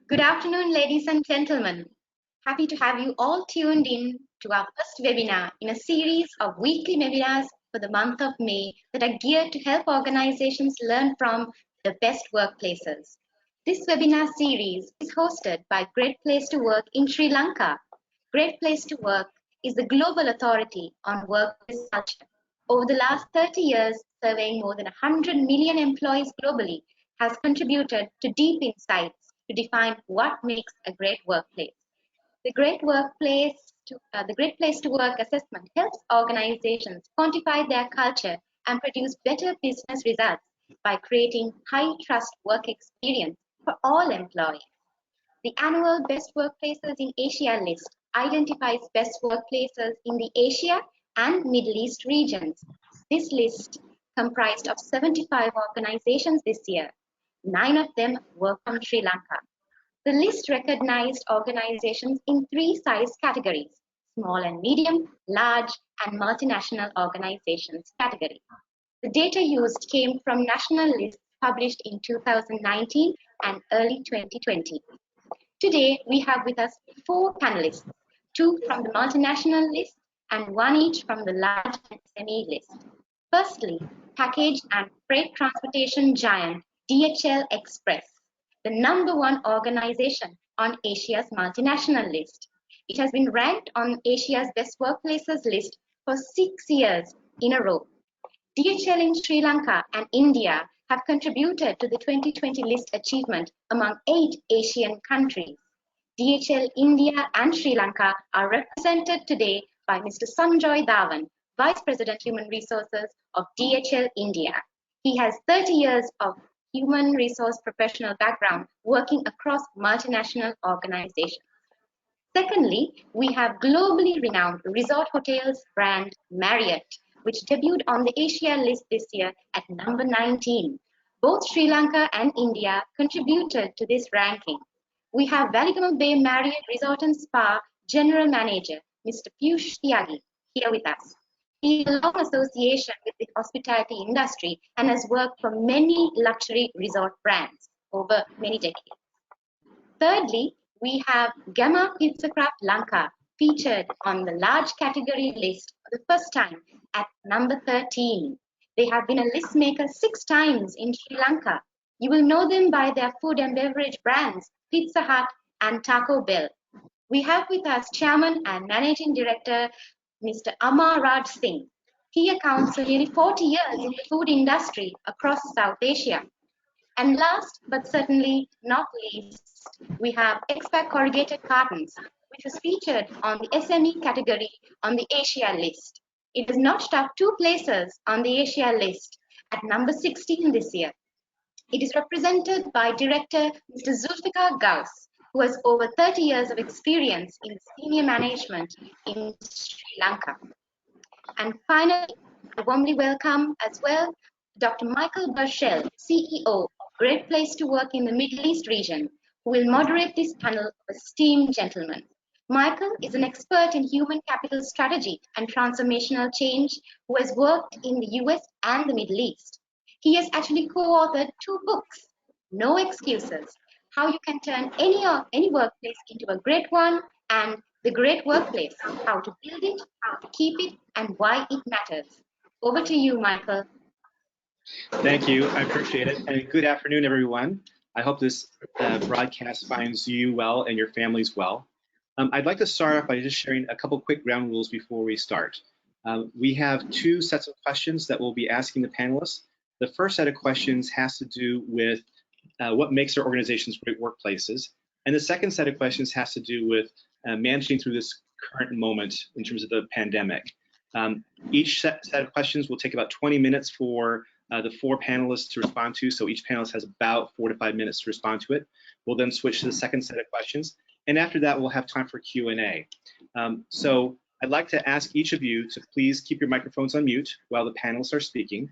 Good afternoon, ladies and gentlemen. Happy to have you all tuned in to our first webinar in a series of weekly webinars for the month of May that are geared to help organizations learn from the best workplaces. This webinar series is hosted by Great Place to Work in Sri Lanka. Great Place to Work is the global authority on workplace culture. Over the last 30 years, surveying more than 100 million employees globally has contributed to deep insights to define what makes a great workplace. The Great Place to Work assessment helps organizations quantify their culture and produce better business results by creating high trust work experience for all employees. The annual Best Workplaces in Asia list identifies best workplaces in the Asia and Middle East regions. This list comprised of 75 organizations this year. 9 of them were from Sri Lanka. The list recognized organizations in 3 size categories: small and medium, large, and multinational organizations category. The data used came from national lists published in 2019 and early 2020. Today, we have with us 4 panelists, 2 from the multinational list and 1 each from the large and SME list. Firstly, package and freight transportation giant DHL Express, the #1 organization on Asia's multinational list. It has been ranked on Asia's best workplaces list for 6 years in a row. DHL in Sri Lanka and India have contributed to the 2020 list achievement among 8 Asian countries. DHL India and Sri Lanka are represented today by Mr. Sunjoy Dhaawan, Vice President Human Resources of DHL India. He has 30 years of human resource professional background working across multinational organizations. Secondly, we have globally renowned resort hotels brand Marriott, which debuted on the Asia list this year at number 19. Both Sri Lanka and India contributed to this ranking. We have Weligama Bay Marriott Resort and Spa General Manager, Mr. Piyush Tyagi, here with us. He has a long association with the hospitality industry and has worked for many luxury resort brands over many decades. Thirdly, we have Gamma Pizzakraft Lanka, featured on the large category list for the first time at number 13. They have been a list maker 6 times in Sri Lanka. You will know them by their food and beverage brands, Pizza Hut and Taco Bell. We have with us Chairman and Managing Director, Mr. Amar Singh. He accounts for nearly 40 years in the food industry across South Asia. And last but certainly not least, we have Expat Corrugated Cartons, which was featured on the SME category on the Asia list. It has notched up 2 places on the Asia list at number 16 this year. It is represented by Director Mr. Zulficar Ghouse, who has over 30 years of experience in senior management in Sri Lanka. And finally, I warmly welcome as well Dr. Michael Burchell, CEO of Great Place to Work in the Middle East region, who will moderate this panel of esteemed gentlemen. Michael is an expert in human capital strategy and transformational change who has worked in the US and the Middle East. He has actually co-authored 2 books, No Excuses, How You Can Turn any workplace into a great one, and The Great Workplace, How to Build It, How to Keep It, and Why It Matters. Over to you, Michael. Thank you, I appreciate it. And good afternoon, everyone. I hope this broadcast finds you well and your families well. I'd like to start off by just sharing a couple quick ground rules before we start. We have 2 sets of questions that we'll be asking the panelists. The first set of questions has to do with what makes our organizations great workplaces. And the second set of questions has to do with managing through this current moment in terms of the pandemic. Each set of questions will take about 20 minutes for the 4 panelists to respond to. So each panelist has about 4 to 5 minutes to respond to it. We'll then switch to the second set of questions. And after that, we'll have time for Q&A. So I'd like to ask each of you to please keep your microphones on mute while the panelists are speaking.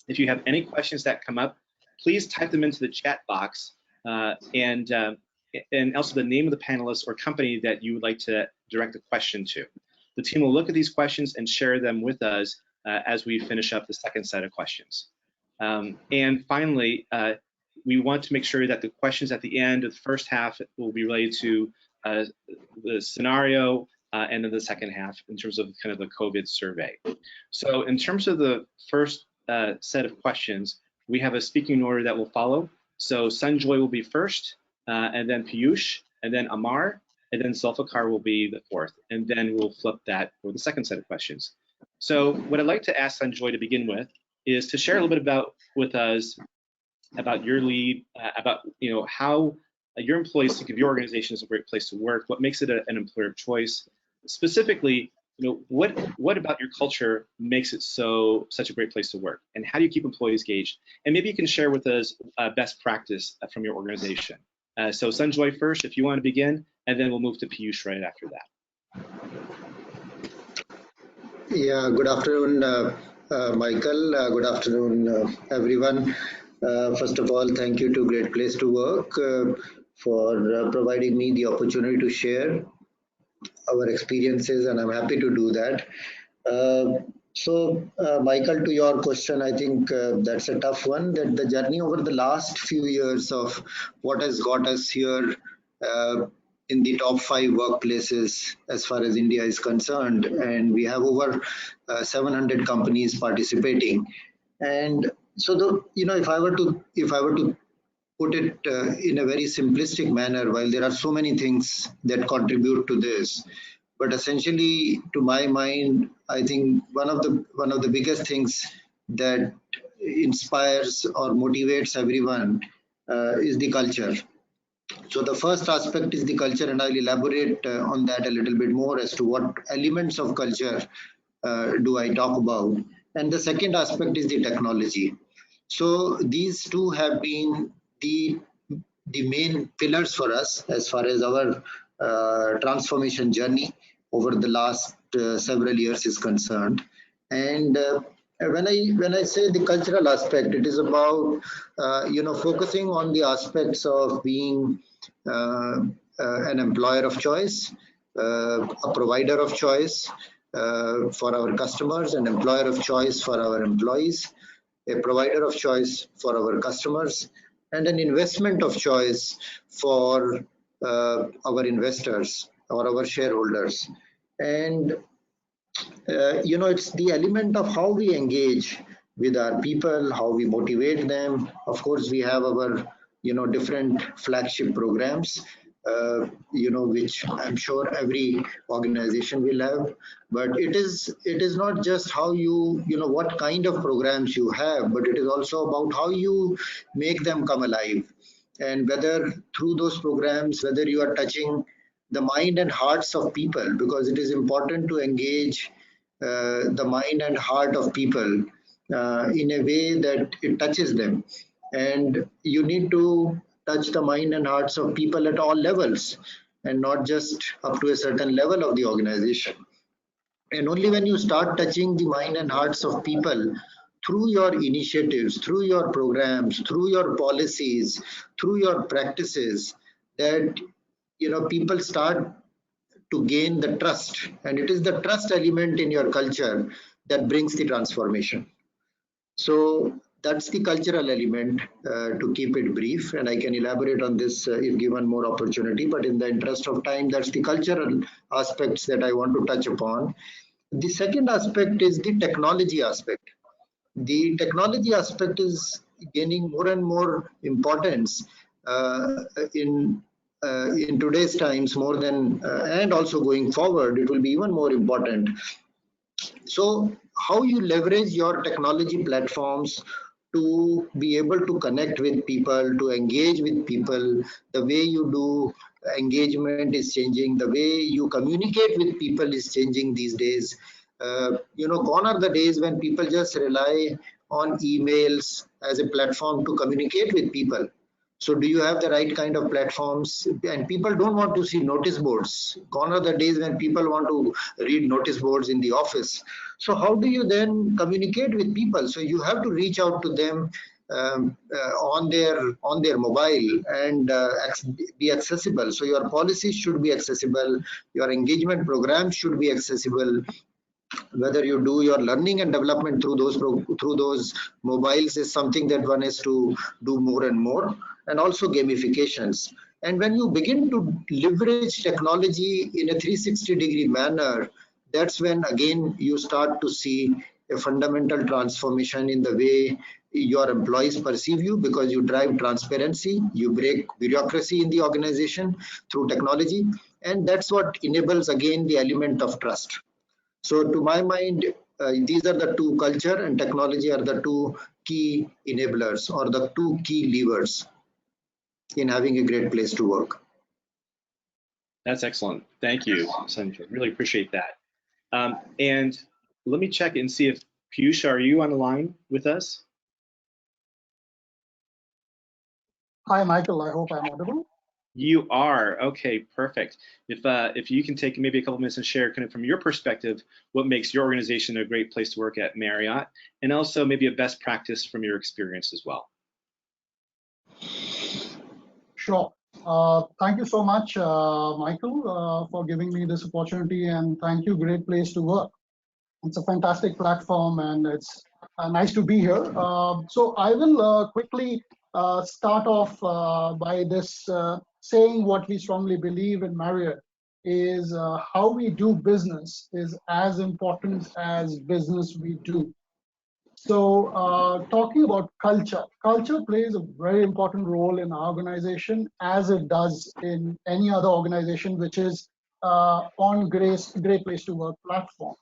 If you have any questions that come up, please type them into the chat box and also the name of the panelist or company that you would like to direct the question to. The team will look at these questions and share them with us as we finish up the second set of questions. And finally, we want to make sure that the questions at the end of the first half will be related to the scenario, and then the second half in terms of kind of the COVID survey. So in terms of the first set of questions, we have a speaking order that will follow. So Sunjoy will be first, and then Piyush, and then Amar, and then Zulficar will be the fourth, and then we'll flip that for the second set of questions. So what I'd like to ask Sunjoy to begin with is to share a little bit with us about your lead, about how your employees think of your organization as a great place to work, what makes it an employer of choice. Specifically, what about your culture makes it such a great place to work, and how do you keep employees engaged? And maybe you can share with us best practice from your organization. So Sunjoy first, if you want to begin, and then we'll move to Piyush right after that. Yeah, good afternoon, Michael. Good afternoon, everyone. First of all, thank you to Great Place to Work for providing me the opportunity to share our experiences, and I'm happy to do that. Michael, to your question, I think that's a tough one, that the journey over the last few years of what has got us here in the top 5 workplaces as far as India is concerned, and we have over 700 companies participating. And so, if I were to put it in a very simplistic manner, while there are so many things that contribute to this, but essentially, to my mind, I think one of the biggest things that inspires or motivates everyone is the culture. So the first aspect is the culture, and I'll elaborate on that a little bit more as to what elements of culture do I talk about. And the second aspect is the technology. So these two have been the main pillars for us as far as our transformation journey over the last several years is concerned. And when I say the cultural aspect, it is about focusing on the aspects of being an employer of choice, a provider of choice for our customers, an employer of choice for our employees, a provider of choice for our customers, and an investment of choice for our investors or our shareholders. And it's the element of how we engage with our people, how we motivate them. Of course, we have our different flagship programs, which I'm sure every organization will have. But it is not just how what kind of programs you have, but it is also about how you make them come alive. And whether through those programs, whether you are touching the mind and hearts of people, because it is important to engage the mind and heart of people in a way that it touches them. And you need to touch the mind and hearts of people at all levels, and not just up to a certain level of the organization. And only when you start touching the mind and hearts of people through your initiatives, through your programs, through your policies, through your practices, that people start to gain the trust. And it is the trust element in your culture that brings the transformation. So that's the cultural element, to keep it brief, and I can elaborate on this if given more opportunity, but in the interest of time, that's the cultural aspects that I want to touch upon. The second aspect is the technology aspect. The technology aspect is gaining more and more importance in today's times, more than and also going forward, it will be even more important. So how you leverage your technology platforms to be able to connect with people, to engage with people, the way you do engagement is changing, the way you communicate with people is changing these days. Gone are the days when people just rely on emails as a platform to communicate with people. So do you have the right kind of platforms? And people don't want to see notice boards. Gone are the days when people want to read notice boards in the office. So how do you then communicate with people? So you have to reach out to them on their mobile and be accessible. So your policies should be accessible. Your engagement programs should be accessible. Whether you do your learning and development through those mobiles is something that one is to do more and more, and also gamifications. And when you begin to leverage technology in a 360-degree manner, that's when again you start to see a fundamental transformation in the way your employees perceive you, because you drive transparency, you break bureaucracy in the organization through technology, and that's what enables again the element of trust. So to my mind, these are the two, culture and technology are the two key enablers or the two key levers in having a great place to work. That's excellent. Thank you, Sunjoy. Really appreciate that. And let me check and see if Piyush, are you on the line with us? Hi, Michael. I hope I'm audible. You are. Okay, perfect. If you can take maybe a couple minutes and share kind of from your perspective what makes your organization a great place to work at Marriott, and also maybe a best practice from your experience as well. Sure. Thank you so much, Michael, for giving me this opportunity, and thank you, Great Place to Work. It's a fantastic platform, and it's nice to be here. So I will quickly start off by this saying what we strongly believe in Marriott is how we do business is as important as business we do. So talking about culture, culture plays a very important role in our organization as it does in any other organization which is on Great Place to Work platform.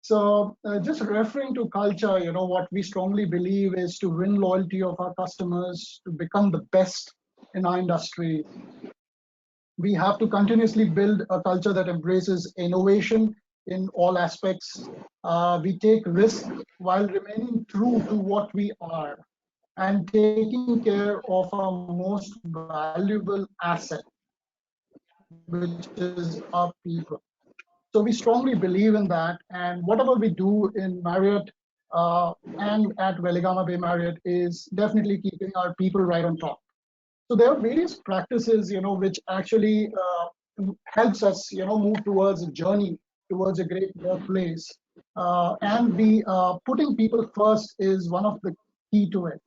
So just referring to culture, what we strongly believe is to win loyalty of our customers, to become the best in our industry. We have to continuously build a culture that embraces innovation in all aspects. We take risk while remaining true to what we are and taking care of our most valuable asset, which is our people. So we strongly believe in that. And whatever we do in Marriott and at Weligama Bay Marriott is definitely keeping our people right on top. So there are various practices, which actually helps us, move towards a journey towards a great workplace. And putting people first is one of the key to it.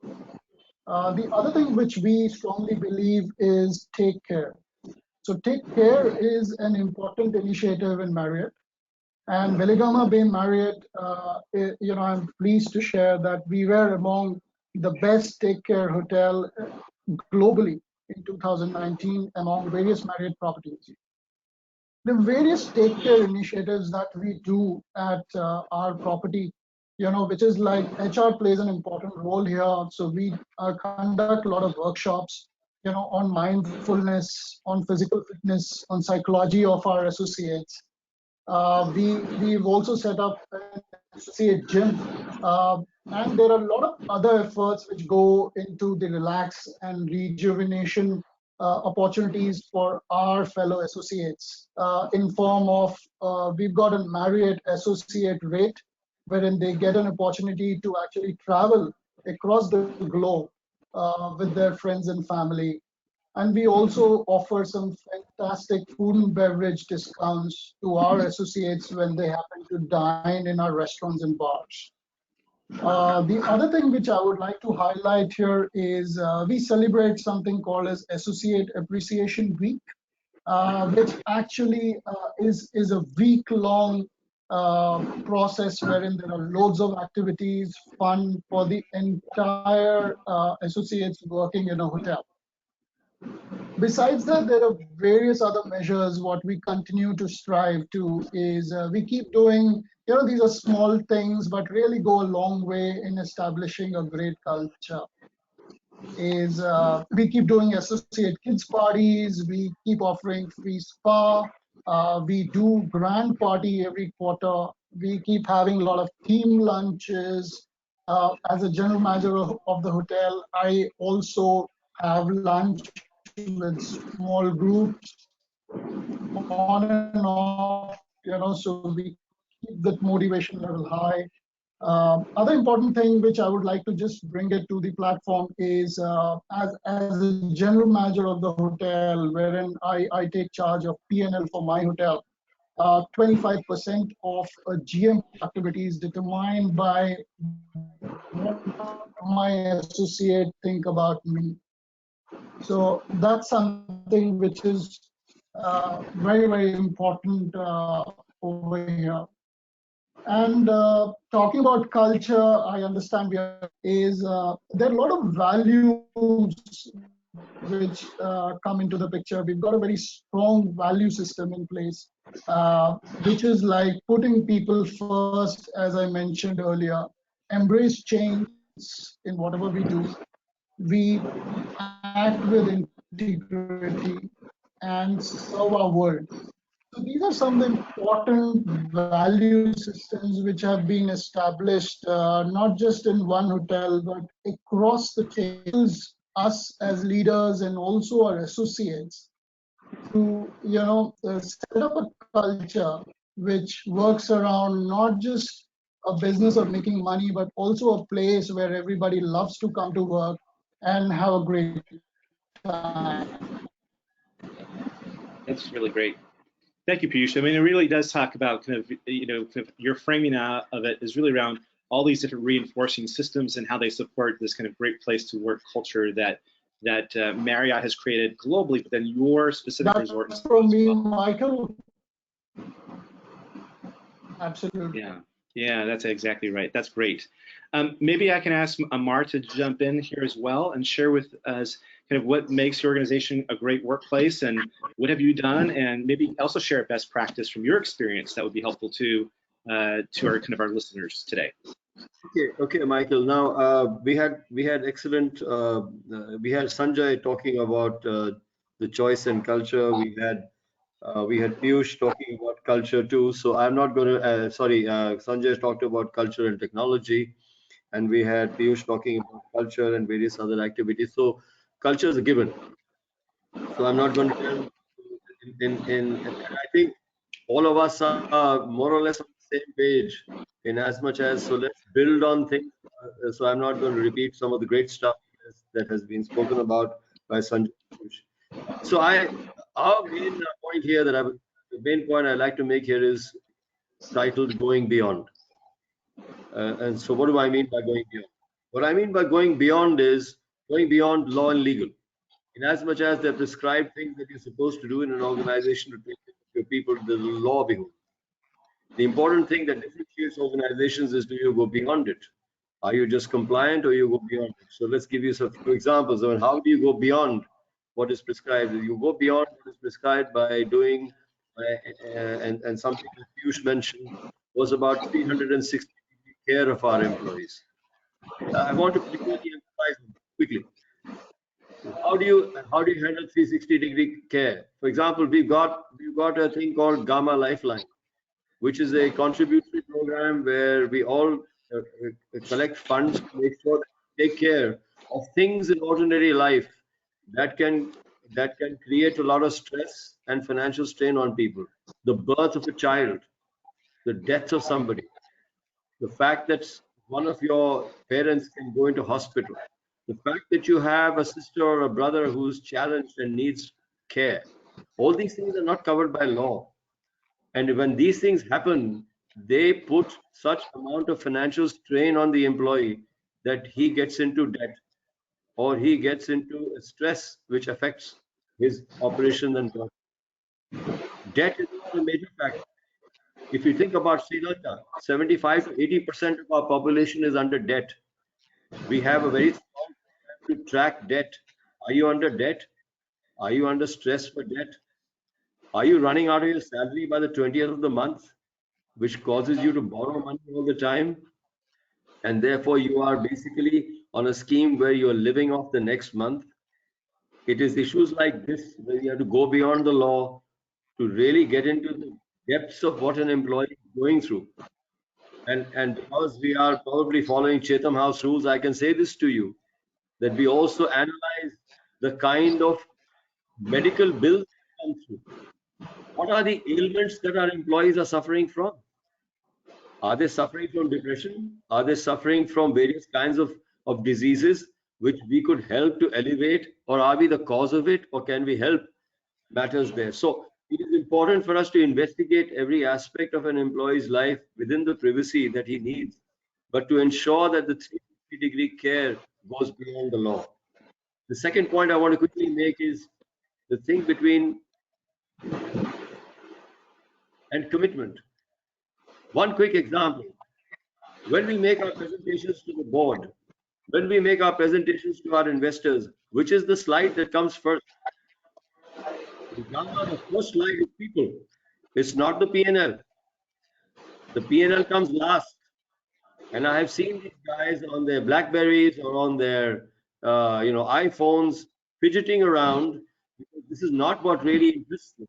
The other thing which we strongly believe is take care. So take care is an important initiative in Marriott. And Weligama Bay Marriott, I'm pleased to share that we were among the best take care hotel globally in 2019 among various Marriott properties. The various take care initiatives that we do at our property, which is like HR plays an important role here. So we conduct a lot of workshops, on mindfulness, on physical fitness, on psychology of our associates. We've also set up an associate gym, and there are a lot of other efforts which go into the relax and rejuvenation opportunities for our fellow associates in form of we've got a Marriott associate rate wherein they get an opportunity to actually travel across the globe with their friends and family. And we also offer some fantastic food and beverage discounts to our associates when they happen to dine in our restaurants and bars. The other thing which I would like to highlight here is we celebrate something called as Associate Appreciation Week, which actually is a week-long process wherein there are loads of activities, fun for the entire associates working in a hotel. Besides that, there are various other measures. What we continue to strive to is we keep doing, these are small things, but really go a long way in establishing a great culture. Is we keep doing associate kids parties, we keep offering free spa, we do grand party every quarter, we keep having a lot of team lunches. As a general manager of the hotel, I also have lunch with small groups on and off, so we keep that motivation level high. Other important thing which I would like to just bring it to the platform is as a general manager of the hotel, wherein I take charge of P&L for my hotel. 25% of GM activity is determined by what my associate think about me. So that's something which is very, very important over here. And talking about culture, I understand there are a lot of values which come into the picture. We've got a very strong value system in place, which is like putting people first, as I mentioned earlier, embrace change in whatever we do. We act with integrity and serve our world. So these are some important value systems which have been established not just in one hotel but across the chains. Us as leaders and also our associates to set up a culture which works around not just a business of making money but also a place where everybody loves to come to work and have a great time. That's really great. Thank you, Piyush. I mean, it really does talk about kind of your framing of it is really around all these different reinforcing systems and how they support this kind of great place to work culture that Marriott has created globally, but then your specific resort. That's from me, Michael. Absolutely. Yeah, that's exactly right. That's great. Maybe I can ask Amar to jump in here as well and share with us kind of what makes your organization a great workplace and what have you done, and maybe also share a best practice from your experience that would be helpful to our listeners today. Okay, Michael. Now we had excellent. We had Sunjoy talking about the choice and culture. We had Piyush talking about culture too. So I'm not going to. Sunjoy talked about culture and technology, and we had Piyush talking about culture and various other activities. So culture is a given. So I'm not going to tell. I think all of us are more or less on the same page in as much as, so let's build on things. So I'm not going to repeat some of the great stuff that has been spoken about by Sanjay. So our main point here the main point I'd like to make here is titled Going Beyond. And so what do I mean by going beyond? What I mean by going beyond is going beyond law and legal. In as much as they're prescribed things that you're supposed to do in an organization to take care of your people, the law behind. The important thing that differentiates organizations is, do you go beyond it? Are you just compliant or you go beyond it? So let's give you some few examples on how do you go beyond what is prescribed. You go beyond what is prescribed by doing, and something that Piyush mentioned was about 360 care of our employees. I want to particularly emphasize quickly. How do you handle 360-degree care? For example, we've got a thing called Gamma Lifeline, which is a contributory program where we all collect funds to make sure that we take care of things in ordinary life that can create a lot of stress and financial strain on people. The birth of a child, the death of somebody, the fact that one of your parents can go into hospital, the fact that you have a sister or a brother who's challenged and needs care. All these things are not covered by law. And when these things happen, they put such amount of financial strain on the employee that he gets into debt or he gets into a stress which affects his operation and work. Debt is not a major factor. If you think about Sri Lanka, 75 to 80% of our population is under debt. We have a very strong program to track debt. Are you under debt? Are you under stress for debt? Are you running out of your salary by the 20th of the month, which causes you to borrow money all the time? And therefore, you are basically on a scheme where you are living off the next month. It is issues like this where you have to go beyond the law to really get into the depths of what an employee is going through. And because we are probably following Chatham House rules, I can say this to you, that we also analyze the kind of medical bills that come through. What are the ailments that our employees are suffering from? Are they suffering from depression? Are they suffering from various kinds of diseases which we could help to elevate, or are we the cause of it, or can we help matters there? So it is important for us to investigate every aspect of an employee's life within the privacy that he needs, but to ensure that the 360-degree care goes beyond the law. The second point I want to quickly make is the thing between and commitment. One quick example. When we make our presentations to the board, when we make our presentations to our investors, which is the slide that comes first? The first slide is people. It's not the P&L. The P&L comes last. And I have seen these guys on their Blackberries or on their iPhones fidgeting around. This is not what really interests them.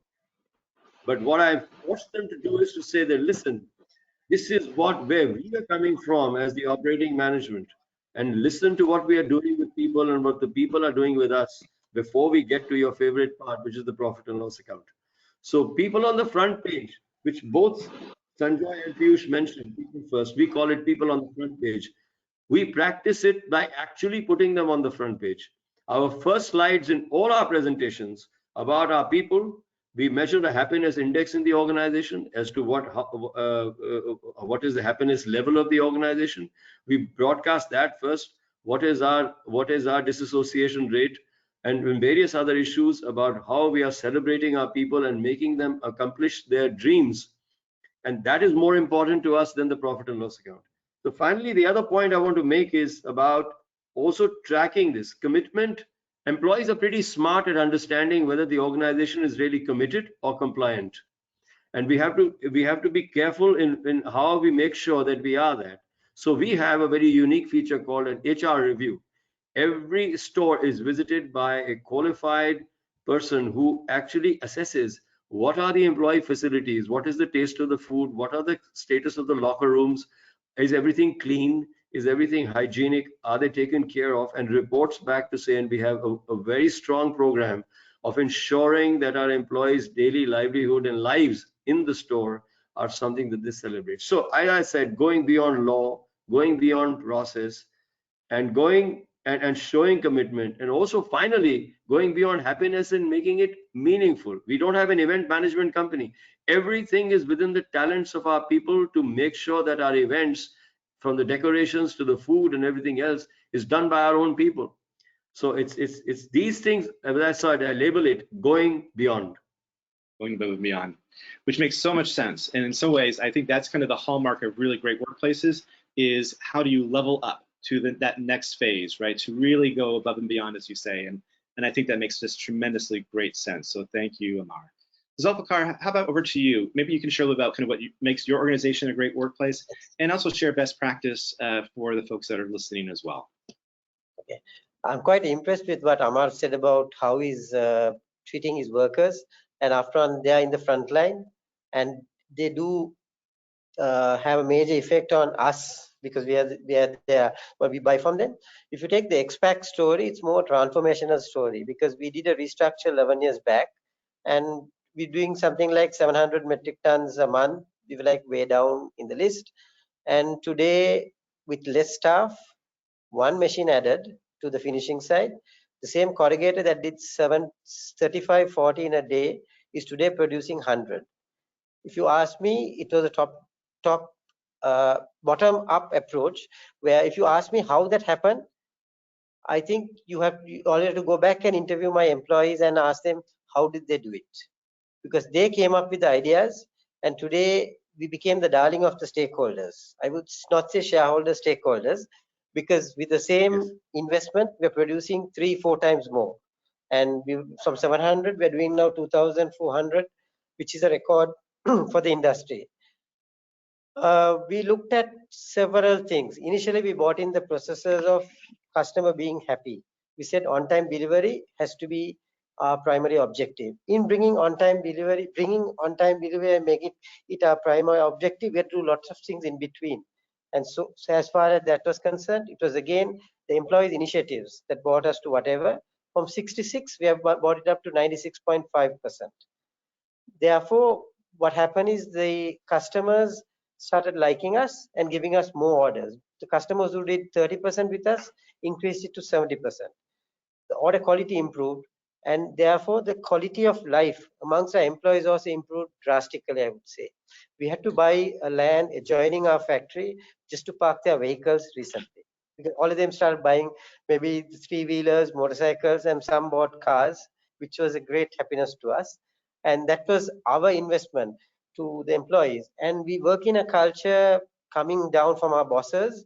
But what I've forced them to do is to say that, listen, this is where we are coming from as the operating management, and listen to what we are doing with people and what the people are doing with us before we get to your favorite part, which is the profit and loss account. So people on the front page, which both Sunjoy and Piyush mentioned, people first, we call it people on the front page. We practice it by actually putting them on the front page. Our first slides in all our presentations about our people, we measure the happiness index in the organization as to what is the happiness level of the organization. We broadcast that first. What is our disassociation rate, and various other issues about how we are celebrating our people and making them accomplish their dreams. And that is more important to us than the profit and loss account. So finally, the other point I want to make is about also tracking this commitment. Employees are pretty smart at understanding whether the organization is really committed or compliant. And we have to be careful in how we make sure that we are that. So we have a very unique feature called an HR review. Every store is visited by a qualified person who actually assesses what are the employee facilities, what is the taste of the food, what are the status of the locker rooms, is everything clean, is everything hygienic, are they taken care of, and reports back to say, and we have a very strong program of ensuring that our employees' daily livelihood and lives in the store are something that they celebrate. So as I said, going beyond law, going beyond process, and going and showing commitment, and also finally going beyond happiness and making it meaningful. We don't have an event management company. Everything is within the talents of our people to make sure that our events, from the decorations to the food and everything else, is done by our own people. So it's these things, as I said, I label it going beyond. Going above and beyond, which makes so much sense. And in some ways, I think that's kind of the hallmark of really great workplaces, is how do you level up to that next phase, right? To really go above and beyond, as you say. And I think that makes just tremendously great sense. So thank you, Amar. Zulficar, how about over to you? Maybe you can share a little about kind of what makes your organization a great workplace, and also share best practice for the folks that are listening as well. Okay. I'm quite impressed with what Amar said about how he's treating his workers, and after all, they are in the front line, and they do have a major effect on us because we are there, but we buy from them. If you take the expat story, it's more transformational story, because we did a restructure 11 years back, and we're doing something like 700 metric tons a month. We were like way down in the list, and today with less staff, one machine added to the finishing side, the same corrugator that did 35-40 in a day is today producing 100. If you ask me, it was a top bottom up approach, where if you ask me how that happened, I think you all have to go back and interview my employees and ask them how did they do it, because they came up with the ideas, and today we became the darling of the stakeholders. I would not say shareholders, stakeholders, because with the same investment we're producing 3-4 times more, and from 700 we're doing now 2,400, which is a record for the industry. We looked at several things. Initially, we brought in the processes of customer being happy. We said on-time delivery has to be our primary objective. In bringing on-time delivery and making it our primary objective, we had to do lots of things in between. And so as far as that was concerned, it was again the employees' initiatives that brought us to whatever. From 66, we have brought it up to 96.5%. Therefore, what happened is the customers started liking us and giving us more orders. The customers who did 30% with us increased it to 70%. The order quality improved, and therefore the quality of life amongst our employees also improved drastically, I would say. We had to buy a land adjoining our factory just to park their vehicles recently, because all of them started buying maybe three-wheelers, motorcycles, and some bought cars, which was a great happiness to us. And that was our investment to the employees. And we work in a culture coming down from our bosses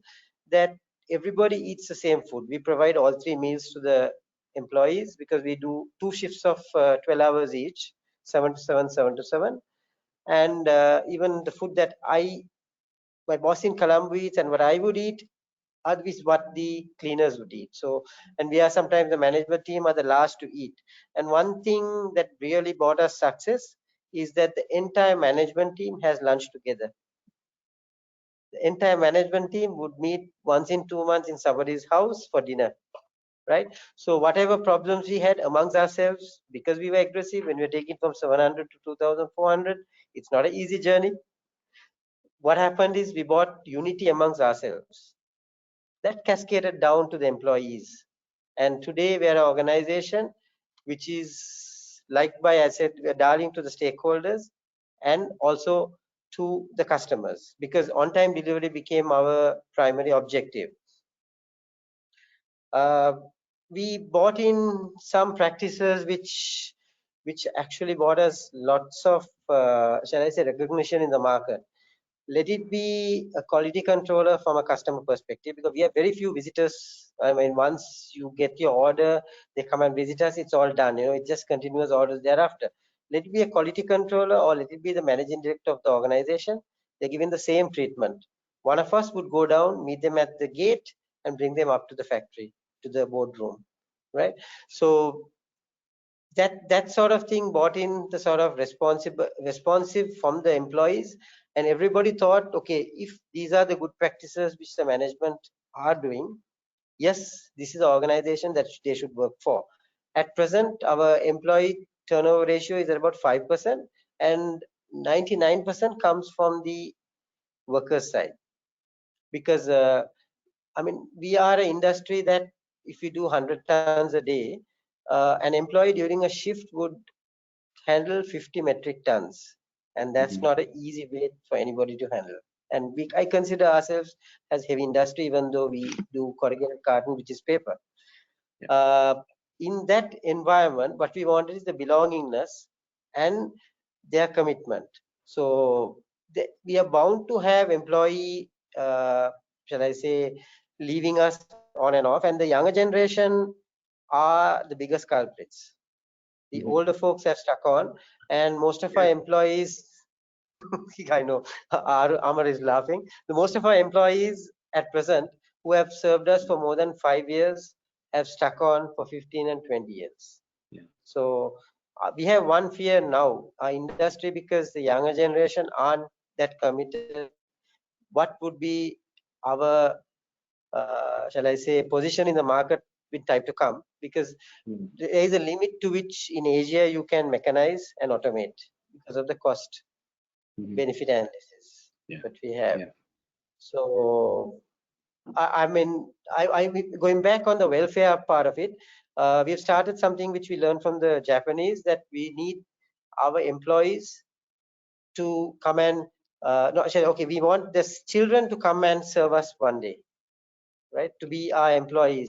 that everybody eats the same food. We provide all 3 meals to the employees because we do 2 shifts of 12 hours each, 7 to 7, 7 to 7. And even the food that my boss in Colombo eats and what I would eat is what the cleaners would eat. So, and we are sometimes the management team are the last to eat. And one thing that really brought us success is that the entire management team has lunch together. The entire management team would meet once in 2 months in somebody's house for dinner, right? So whatever problems we had amongst ourselves, because we were aggressive when we were taking from 700 to 2,400, it's not an easy journey. What happened is we brought unity amongst ourselves. That cascaded down to the employees. And today we are an organization which is liked by, as I said, we are darling to the stakeholders and also to the customers, because on-time delivery became our primary objective. We bought in some practices which actually brought us lots of, shall I say, recognition in the market. Let it be a quality controller from a customer perspective, because we have very few visitors. I mean, once you get your order, they come and visit us, it's all done. You know, it just continuous orders thereafter. Let it be a quality controller or let it be the managing director of the organization. They're given the same treatment. One of us would go down, meet them at the gate, and bring them up to the factory, to the boardroom, right? So that sort of thing brought in the sort of responsive from the employees, and everybody thought, okay, if these are the good practices which the management are doing, yes, this is the organization that they should work for. At present, our employee turnover ratio is at about 5%, and 99% comes from the workers side, because I mean, we are an industry that if we do 100 tons a day, an employee during a shift would handle 50 metric tons, and that's not an easy weight for anybody to handle. And I consider ourselves as heavy industry, even though we do corrugated carton, which is paper. In that environment, what we wanted is the belongingness and their commitment. So we are bound to have employee, shall I say, leaving us on and off, and the younger generation are the biggest culprits. The older folks have stuck on, and most of our employees, I know Amar is laughing. The most of our employees at present who have served us for more than 5 years have stuck on for 15 and 20 years. So we have one fear now, our industry, because the younger generation aren't that committed. What would be our, shall I say, position in the market with time to come? Because there is a limit to which in Asia you can mechanize and automate because of the cost benefit analysis that we have. So I mean, I going back on the welfare part of it, we've started something which we learned from the Japanese, that we need our employees to come and okay, we want the children to come and serve us one day, right, to be our employees.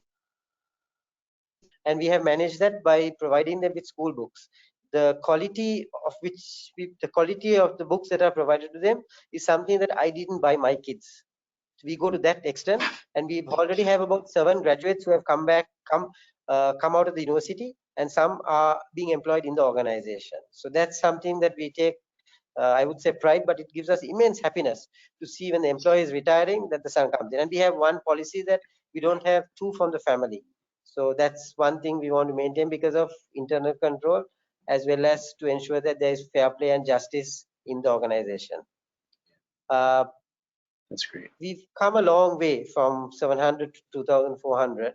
And we have managed that by providing them with school books. The quality of the books that are provided to them is something that I didn't buy my kids. So we go to that extent, and we already have about 7 graduates who have come out of the university, and some are being employed in the organization. So that's something that we take, I would say, pride, but it gives us immense happiness to see when the employee is retiring that the son comes in. And we have one policy that we don't have 2 from the family. So that's one thing we want to maintain because of internal control, as well as to ensure that there is fair play and justice in the organization. That's great. We've come a long way from 700 to 2,400,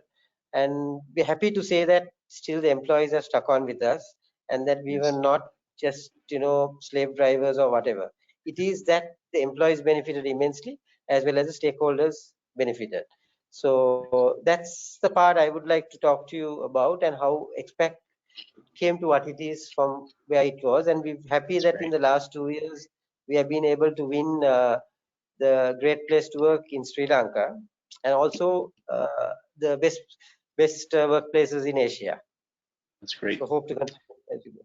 and we're happy to say that still the employees are stuck on with us, and that we were not just, you know, slave drivers or whatever. It is that the employees benefited immensely, as well as the stakeholders benefited. So that's the part I would like to talk to you about, and how came to what it is from where it was, and we're happy that in the last 2 years we have been able to win the Great Place to Work in Sri Lanka, and also the best workplaces in Asia. That's great. So hope to continue.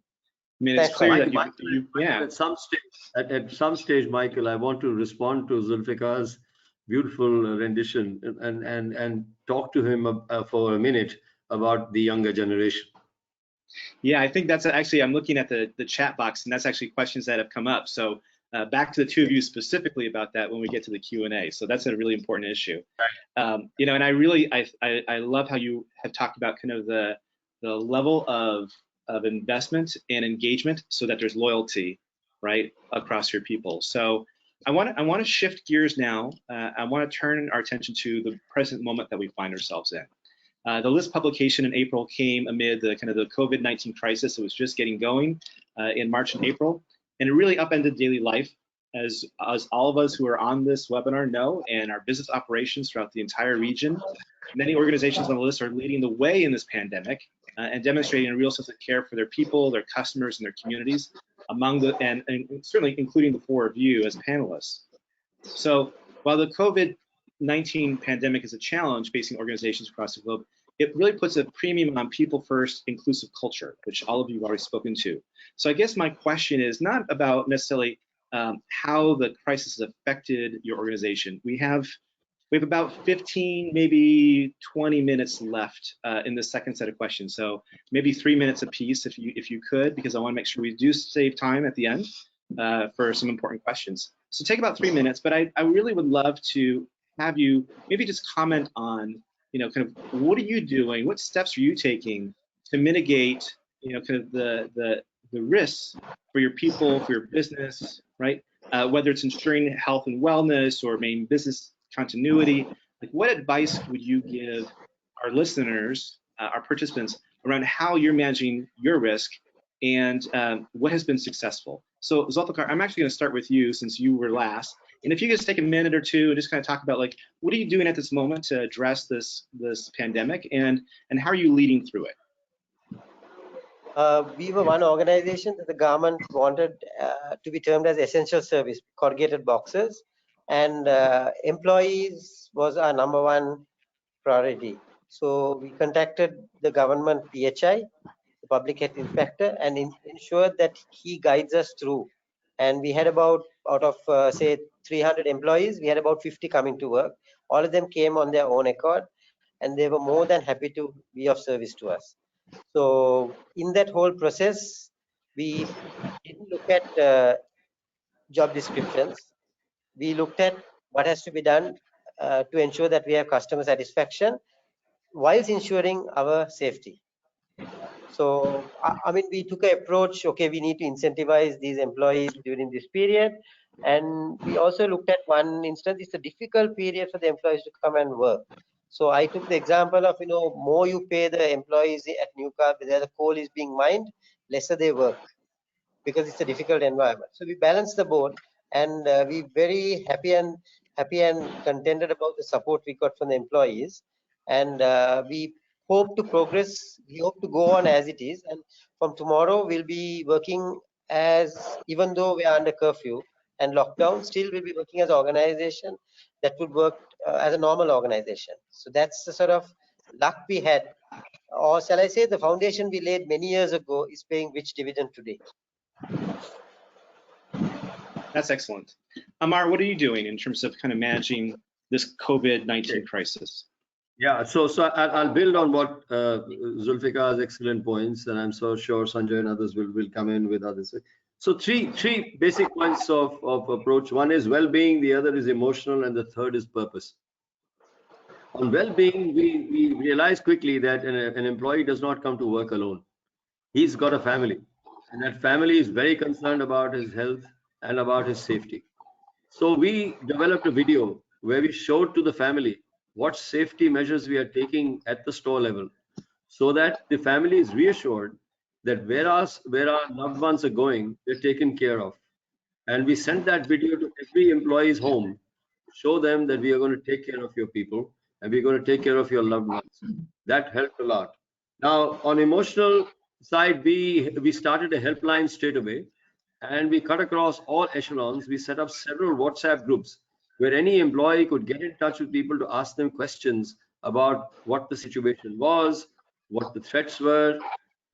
I mean, it's Thanks, clear that Michael, yeah. at some stage, Michael, I want to respond to Zulficar's beautiful rendition and talk to him for a minute about the younger generation. Yeah, I think that's actually, I'm looking at the chat box, and that's actually questions that have come up. So back to the two of you specifically about that when we get to the Q&A. So that's a really important issue. You know, and I love how you have talked about kind of the level of investment and engagement so that there's loyalty, right, across your people. So I want to shift gears now. I want to turn our attention to the present moment that we find ourselves in. The list publication in April came amid the kind of the COVID-19 crisis. It was just getting going in March and April, and it really upended daily life, as all of us who are on this webinar know, and our business operations throughout the entire region. Many organizations on the list are leading the way in this pandemic and demonstrating a real sense of care for their people, their customers, and their communities, and certainly including the four of you as panelists. So while the COVID-19 pandemic is a challenge facing organizations across the globe, it really puts a premium on people first inclusive culture, which all of you have already spoken to. So I guess my question is not about necessarily how the crisis has affected your organization. We have about 15, maybe 20 minutes left in the second set of questions. So maybe 3 minutes apiece if you could, because I want to make sure we do save time at the end for some important questions. So take about 3 minutes, but I really would love to have you maybe just comment on, you know, kind of what are you doing, what steps are you taking to mitigate, you know, kind of the risks for your people, for your business, right? Whether it's ensuring health and wellness or main business continuity. Like, what advice would you give our listeners, our participants, around how you're managing your risk and what has been successful? So Zulficar, I'm actually going to start with you since you were last. And if you could just take a minute or two and just kind of talk about, like, what are you doing at this moment to address this pandemic, and how are you leading through it? We were one organization that the government wanted to be termed as essential service, corrugated boxes, and employees was our number one priority. So we contacted the government PHI, the public health inspector, and ensured that he guides us through. And we had about, out of say 300 employees, we had about 50 coming to work. All of them came on their own accord, and they were more than happy to be of service to us. So in that whole process, we didn't look at job descriptions. We looked at what has to be done to ensure that we have customer satisfaction whilst ensuring our safety. So, I mean, we took an approach, okay, we need to incentivize these employees during this period. And we also looked at one instance, it's a difficult period for the employees to come and work. So I took the example of, you know, more you pay the employees at Newcar, where the coal is being mined, lesser they work, because it's a difficult environment. So we balanced the board, and we very happy and contented about the support we got from the employees. And we hope to progress, we hope to go on as it is. And from tomorrow, we'll be working as, even though we are under curfew and lockdown, still we'll be working as an organization that would work as a normal organization. So that's the sort of luck we had, or shall I say the foundation we laid many years ago is paying rich dividend today. That's excellent. Amar, what are you doing in terms of kind of managing this COVID-19 crisis? Yeah, so I'll build on what Zulficar's excellent points, and I'm so sure Sunjoy and others will come in with others. So three basic points of approach. One is well-being, the other is emotional, and the third is purpose. On well-being, we realize quickly that an employee does not come to work alone. He's got a family, and that family is very concerned about his health and about his safety. So we developed a video where we showed to the family what safety measures we are taking at the store level, so that the family is reassured that where our loved ones are going, they're taken care of. And we sent that video to every employee's home, show them that we are going to take care of your people and we're going to take care of your loved ones. That helped a lot. Now, on emotional side, we started a helpline straight away, and we cut across all echelons. We set up several WhatsApp groups where any employee could get in touch with people to ask them questions about what the situation was, what the threats were,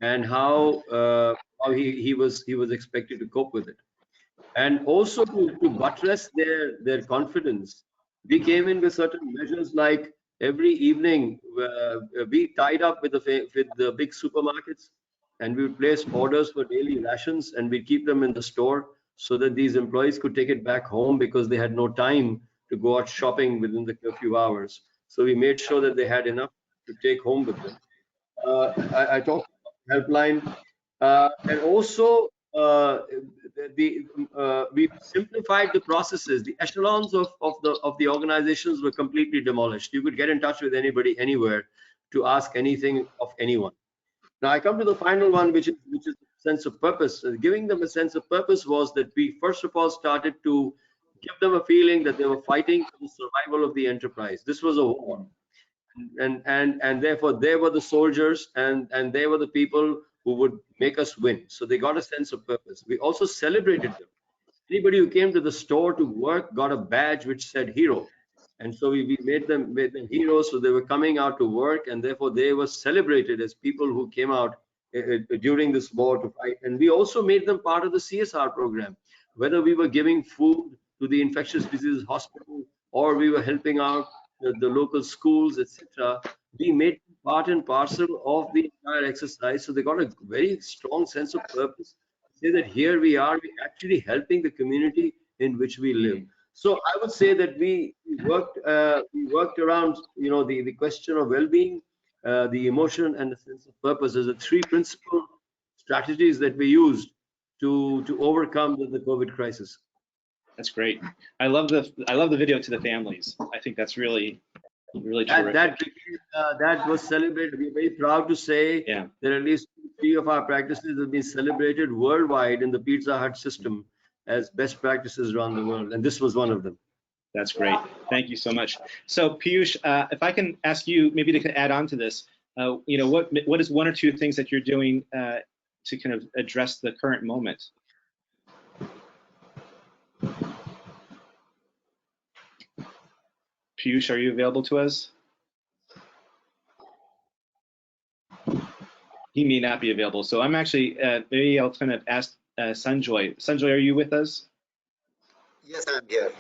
and how he was expected to cope with it. And also to buttress their confidence, we came in with certain measures like every evening we tied up with the big supermarkets, and we would place orders for daily rations, and we keep them in the store so that these employees could take it back home because they had no time to go out shopping within the curfew hours. So we made sure that they had enough to take home with them. I talked about helpline, and also we simplified the processes. The echelons of the organizations were completely demolished. You could get in touch with anybody anywhere to ask anything of anyone. Now I come to the final one, which is sense of purpose. Giving them a sense of purpose was that we first of all started to give them a feeling that they were fighting for the survival of the enterprise. This was a war, and therefore they were the soldiers, and they were the people who would make us win. So they got a sense of purpose. We also celebrated them. Anybody who came to the store to work got a badge which said hero, and so we made them heroes. So they were coming out to work, and therefore they were celebrated as people who came out during this war to fight. And we also made them part of the CSR program, whether we were giving food to the infectious diseases hospital or we were helping out the local schools, etc. We made part and parcel of the entire exercise. So they got a very strong sense of purpose. Say that here we are, we're actually helping the community in which we live. So I would say that we worked around, you know, the question of well-being, the emotion, and the sense of purpose as the three principal strategies that we used to overcome the COVID crisis. That's great. I love the video to the families. I think that's really terrific. That was celebrated. We're very proud to say that at least 3 of our practices have been celebrated worldwide in the Pizza Hut system as best practices around the world, and this was one of them. That's great. Thank you so much. So Piyush, if I can ask you maybe to add on to this, you know, what is 1 or 2 things that you're doing to kind of address the current moment? Piyush, are you available to us? He may not be available. So I'm actually, maybe I'll kind of ask Sunjoy. Sunjoy, are you with us? Yes, I'm here.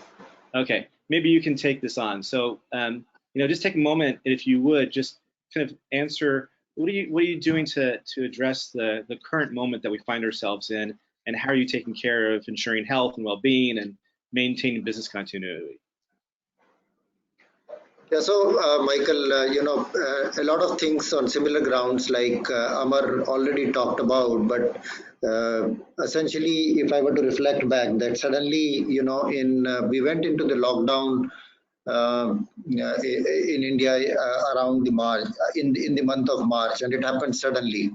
Okay, maybe you can take this on. So, you know, just take a moment, if you would, just kind of answer, what are you doing to address the current moment that we find ourselves in, and how are you taking care of ensuring health and well-being and maintaining business continuity? Yeah, so Michael, you know, a lot of things on similar grounds like Amar already talked about, but essentially, if I were to reflect back, that suddenly, you know, we went into the lockdown in India around the March, in the month of March, and it happened suddenly.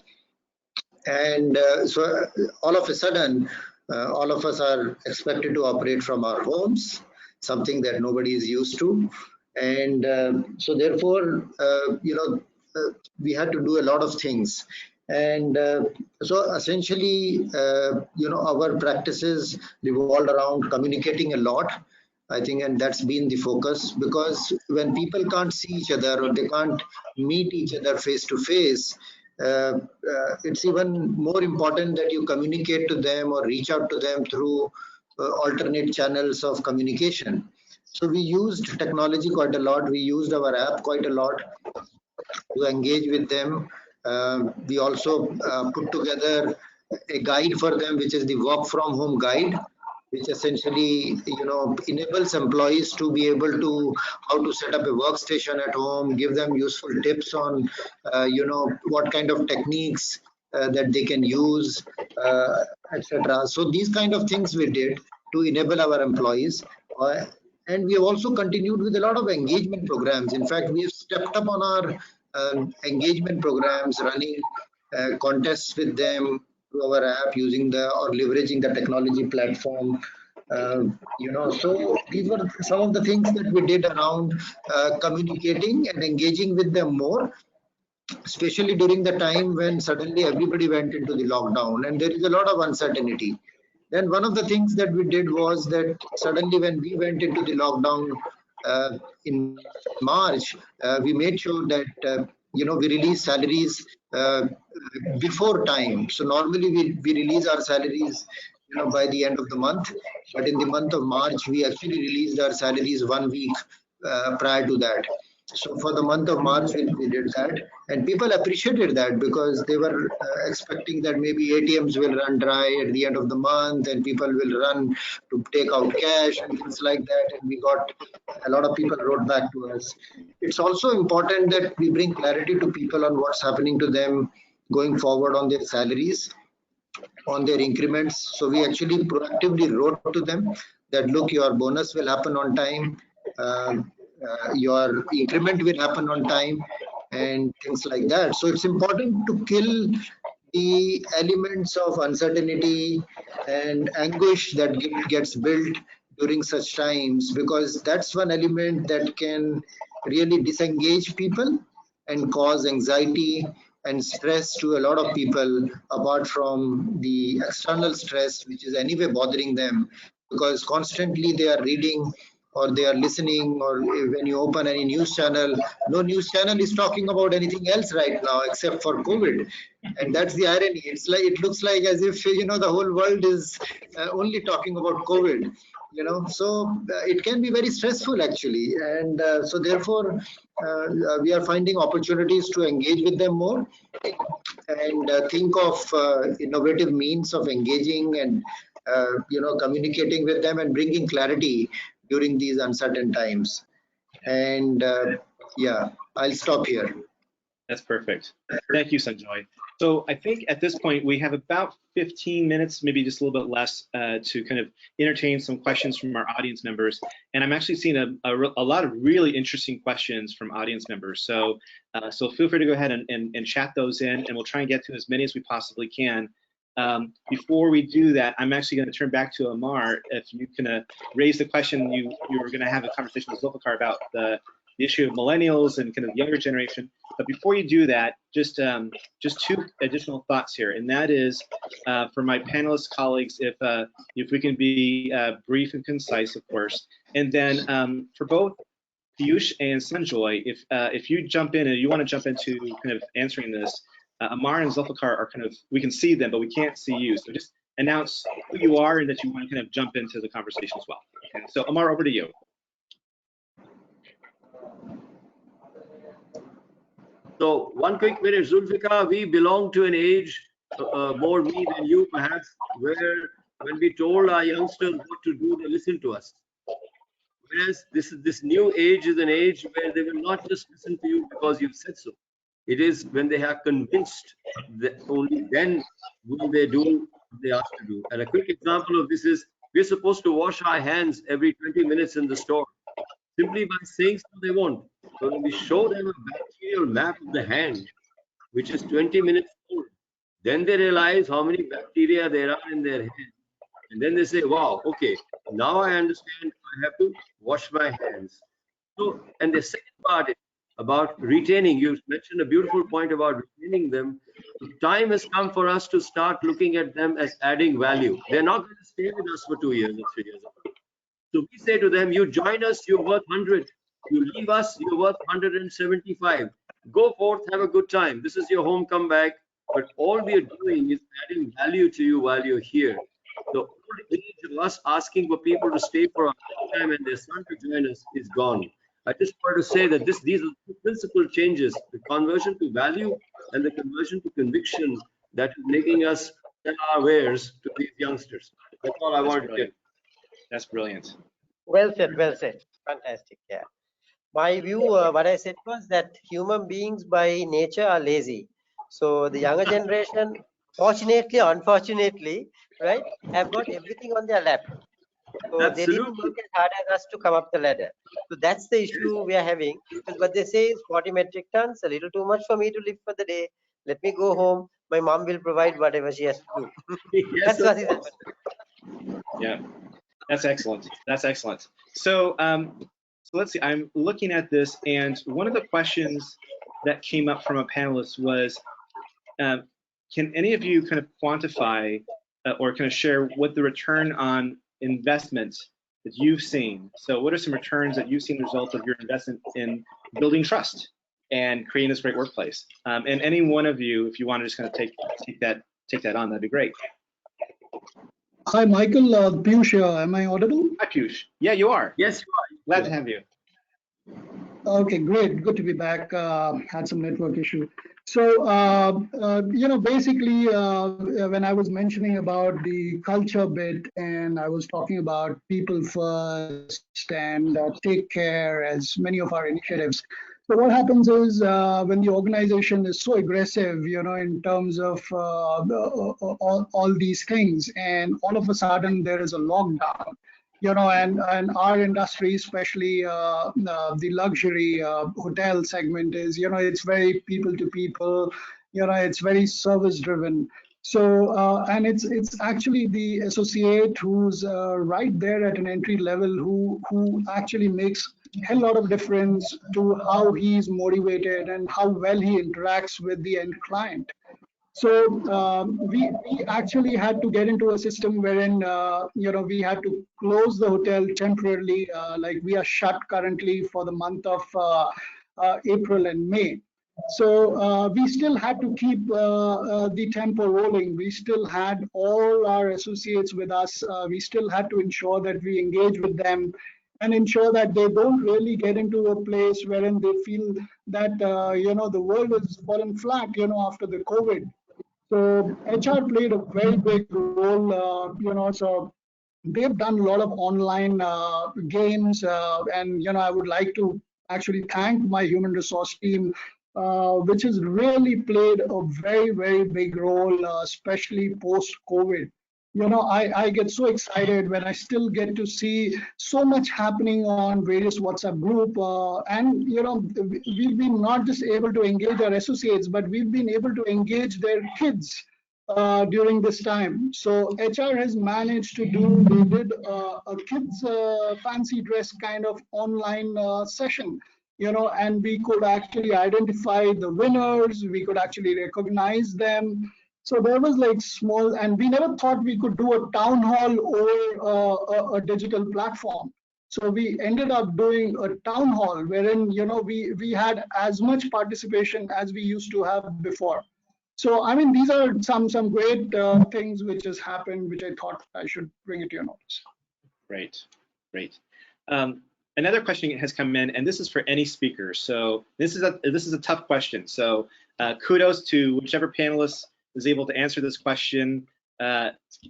And so all of a sudden, all of us are expected to operate from our homes, something that nobody is used to. And so therefore, you know, we had to do a lot of things. And so essentially, you know, our practices revolved around communicating a lot, I think, and that's been the focus, because when people can't see each other or they can't meet each other face to face, it's even more important that you communicate to them or reach out to them through alternate channels of communication. So we used technology quite a lot. We used our app quite a lot to engage with them. We also put together a guide for them, which is the work from home guide, which essentially, you know, enables employees to be able to how to set up a workstation at home, give them useful tips on, you know, what kind of techniques that they can use, etc. So these kind of things we did to enable our employees. And we have also continued with a lot of engagement programs. In fact, we have stepped up on our engagement programs, running contests with them through our app, using or leveraging the technology platform. You know, so these were some of the things that we did around communicating and engaging with them more. especially during the time when suddenly everybody went into the lockdown and there is a lot of uncertainty. Then one of the things that we did was that suddenly when we went into the lockdown in March, we made sure that we release salaries before time. So normally we release our salaries by the end of the month, but in the month of March we actually released our salaries 1 week prior to that. So for the month of March, we did that, and people appreciated that because they were expecting that maybe ATMs will run dry at the end of the month, and people will run to take out cash and things like that. And we got a lot of people wrote back to us. It's also important that we bring clarity to people on what's happening to them going forward on their salaries, on their increments. So we actually proactively wrote to them that, look, your bonus will happen on time. Your increment will happen on time and things like that. So it's important to kill the elements of uncertainty and anguish that gets built during such times, because that's one element that can really disengage people and cause anxiety and stress to a lot of people, apart from the external stress which is anyway bothering them, because constantly they are reading or they are listening, or when you open any news channel, no news channel is talking about anything else right now except for COVID. And that's the irony. It's like, it looks like as if the whole world is only talking about COVID. So it can be very stressful actually, and so therefore we are finding opportunities to engage with them more and think of innovative means of engaging and communicating with them and bringing clarity during these uncertain times. And yeah, I'll stop here. That's perfect. Thank you, Sunjoy. So I think at this point we have about 15 minutes, maybe just a little bit less, to kind of entertain some questions from our audience members. And I'm actually seeing a lot of really interesting questions from audience members. So so feel free to go ahead and chat those in, and we'll try and get to as many as we possibly can. Before we do that, I'm actually going to turn back to Amar. If you can raise the question, you were going to have a conversation with Zulficar about the issue of millennials and kind of younger generation. But before you do that, just two additional thoughts here, and that is for my panelist colleagues, if we can be brief and concise, of course, and then for both Piyush and Sunjoy, if you jump in and you want to jump into kind of answering this, Amar and Zulficar are kind of, we can see them, but we can't see you. So just announce who you are and that you want to kind of jump into the conversation as well. Okay, so Amar, over to you. So one quick minute, Zulficar, we belong to an age, more me than you perhaps, where when we told our youngsters what to do, they listened to us. Whereas this new age is an age where they will not just listen to you because you've said so. It is when they are convinced that only then will they do what they asked to do. And a quick example of this is we're supposed to wash our hands every 20 minutes in the store. Simply by saying so, they won't. So when we show them a bacterial map of the hand, which is 20 minutes old, then they realize how many bacteria there are in their hand. And then they say, wow, okay, now I understand I have to wash my hands. So, and the second part is about retaining. You mentioned a beautiful point about retaining them. The time has come for us to start looking at them as adding value. They're not going to stay with us for 2 years or 3 years. So we say to them, you join us, you're worth 100. You leave us, you're worth 175. Go forth, have a good time. This is your home, come back. But all we are doing is adding value to you while you're here. The old age of us asking for people to stay for a time and their son to join us is gone. I just want to say that these are two principal changes, the conversion to value and the conversion to conviction that is making us sell our wares to these youngsters. That's all I wanted to get. That's brilliant. Well said, well said. Fantastic. Yeah. My view, what I said was that human beings by nature are lazy. So the younger generation, fortunately or unfortunately, right, have got everything on their lap. So Absolutely. they didn't work as hard as us to come up the ladder. So that's the issue we are having. Because what they say is 40 metric tons, a little too much for me to live for the day. Let me go home. My mom will provide whatever she has to do. Yes, That's what is happening. Yeah, that's excellent. That's excellent. So, so let's see. I'm looking at this, and one of the questions that came up from a panelist was, can any of you kind of quantify or kind of share what the return on investment that you've seen? So what are some returns that you've seen as a result of your investment in building trust and creating this great workplace? And any one of you, if you want to just kind of take that on, that'd be great. Hi, Michael. Piyush here. Am I audible? Hi, Piyush. Yeah, you are. Yes, you are. Glad to have you. Okay, great. Good to be back. Had some network issue. So, basically, when I was mentioning about the culture bit and I was talking about people first and take care as many of our initiatives. So what happens is when the organization is so aggressive, in terms of all these things, and all of a sudden there is a lockdown, and our industry, especially the luxury hotel segment is, it's very people to people, it's very service driven. So, and it's actually the associate who's right there at an entry level who actually makes a hell lot of difference to how he's motivated and how well he interacts with the end client. So we actually had to get into a system wherein we had to close the hotel temporarily. Like we are shut currently for the month of April and May. So we still had to keep the tempo rolling. We still had all our associates with us. We still had to ensure that we engage with them and ensure that they don't really get into a place wherein they feel that the world is fallen flat after the COVID. So HR played a very big role, so they've done a lot of online games, and I would like to actually thank my human resource team, which has really played a very, very big role, especially post-COVID. I get so excited when I still get to see so much happening on various WhatsApp group, and we've been not just able to engage our associates, but we've been able to engage their kids during this time. So HR has managed to they did a kids fancy dress kind of online session, and we could actually identify the winners, we could actually recognize them. So there was like small, and we never thought we could do a town hall or a digital platform. So we ended up doing a town hall wherein we had as much participation as we used to have before. So I mean, these are some great things which has happened, which I thought I should bring it to your notice. Great. Another question has come in, and this is for any speaker. So this is a tough question. So kudos to whichever panelist is able to answer this question,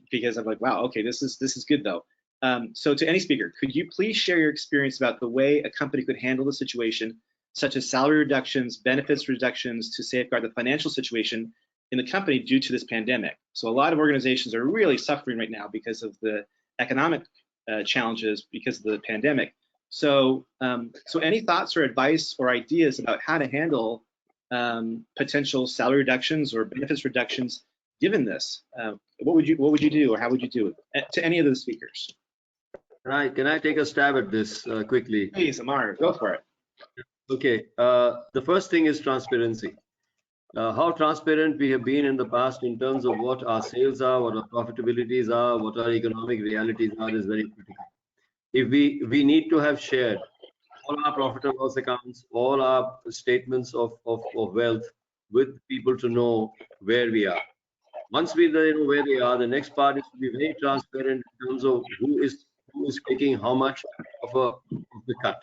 because I'm like, wow, okay, this is good though. So to any speaker, could you please share your experience about the way a company could handle the situation, such as salary reductions, benefits reductions, to safeguard the financial situation in the company due to this pandemic? So a lot of organizations are really suffering right now because of the economic challenges because of the pandemic. So, so any thoughts or advice or ideas about how to handle potential salary reductions or benefits reductions given this? What would you do, or how would you do it? To any of the speakers. Can I take a stab at this quickly? Please, Amar, go for it. Okay, the first thing is transparency. How transparent we have been in the past in terms of what our sales are, what our profitabilities are, what our economic realities are is very critical. If we need to have shared all our profit and loss accounts, all our statements of wealth with people to know where we are. Once we know where they are, the next part is to be very transparent in terms of who is taking how much of the cut.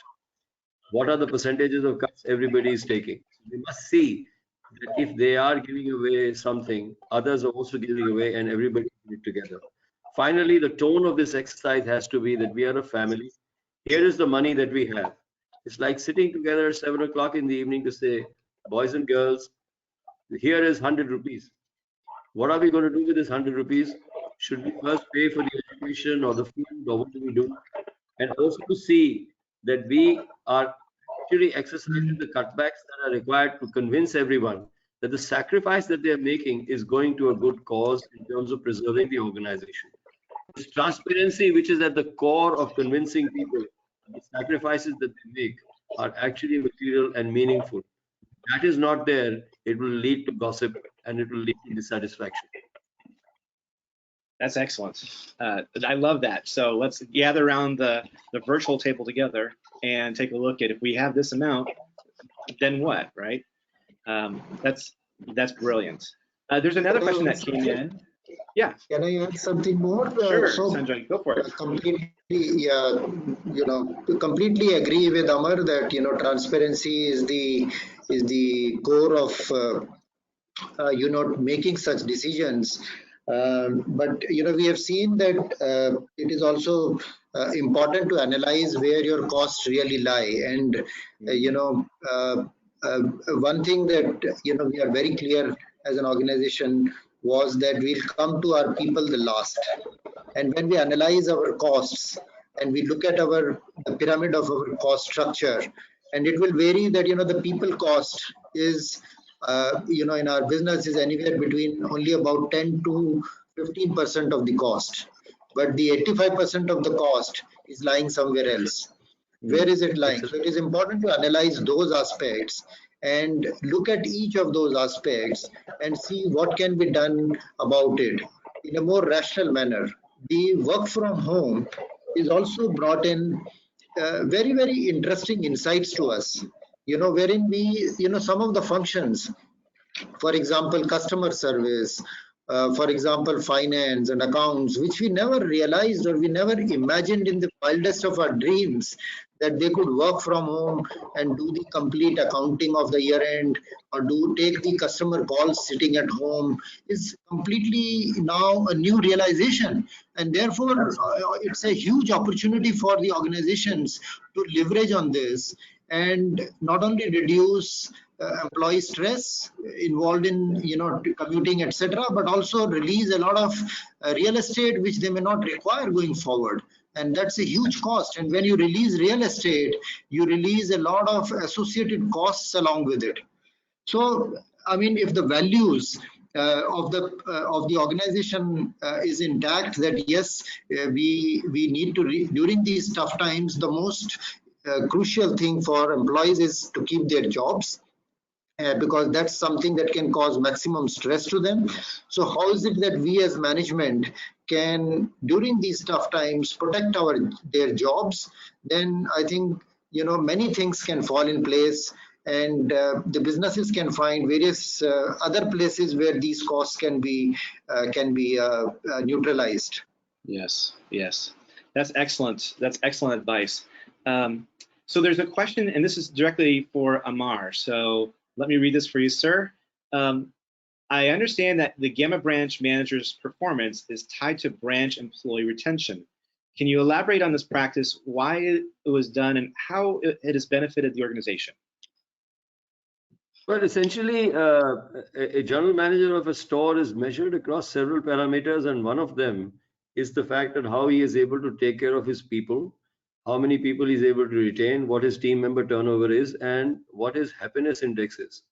What are the percentages of cuts everybody is taking? We must see that if they are giving away something, others are also giving away, and everybody is together. Finally, the tone of this exercise has to be that we are a family. Here is the money that we have. It's like sitting together at 7 o'clock in the evening to say, boys and girls, here is 100 rupees. What are we going to do with this 100 rupees? Should we first pay for the education or the food, or what do we do? And also to see that we are actually exercising the cutbacks that are required to convince everyone that the sacrifice that they are making is going to a good cause in terms of preserving the organization. It's transparency which is at the core of convincing people the sacrifices that they make are actually material and meaningful. that is not there, it will lead to gossip and it will lead to dissatisfaction. That's excellent. I love that. So let's gather around the virtual table together and take a look at if we have this amount, then what, right? That's brilliant. There's another question that came in. Yeah. Can I add something more? Sure, Sunjoy, go for it. Completely, completely agree with Amar that transparency is the core of making such decisions. But we have seen that it is also important to analyze where your costs really lie, and one thing that we are very clear as an organization was that we'll come to our people the last. And when we analyze our costs and we look at the pyramid of our cost structure, and it will vary that the people cost is in our business is anywhere between only about 10 to 15% of the cost, but the 85% of the cost is lying somewhere else. Where is it lying? So it is important to analyze those aspects and look at each of those aspects and see what can be done about it in a more rational manner. The work from home is also brought in very, very interesting insights to us, wherein we, some of the functions, for example, customer service, for example, finance and accounts, which we never realized or we never imagined in the wildest of our dreams that they could work from home and do the complete accounting of the year end or take the customer calls sitting at home, is completely now a new realization. And therefore, it's a huge opportunity for the organizations to leverage on this and not only reduce employee stress involved in commuting, etc., but also release a lot of real estate which they may not require going forward. And that's a huge cost. And when you release real estate, you release a lot of associated costs along with it. So, I mean, if the values of the organization is intact, that yes, we need to during these tough times, the most crucial thing for employees is to keep their jobs. Because that's something that can cause maximum stress to them. So how is it that we as management can, during these tough times, protect their jobs? Then I think many things can fall in place, and the businesses can find various other places where these costs can be neutralized. Yes, that's excellent. That's excellent advice. So there's a question, and this is directly for Amar. So let me read this for you, sir. I understand that the Gamma branch manager's performance is tied to branch employee retention. Can you elaborate on this practice, why it was done, and how it has benefited the organization? Well, essentially, a general manager of a store is measured across several parameters, and one of them is the fact that how he is able to take care of his people, how many people he's able to retain, what his team member turnover is, and what his happiness index is.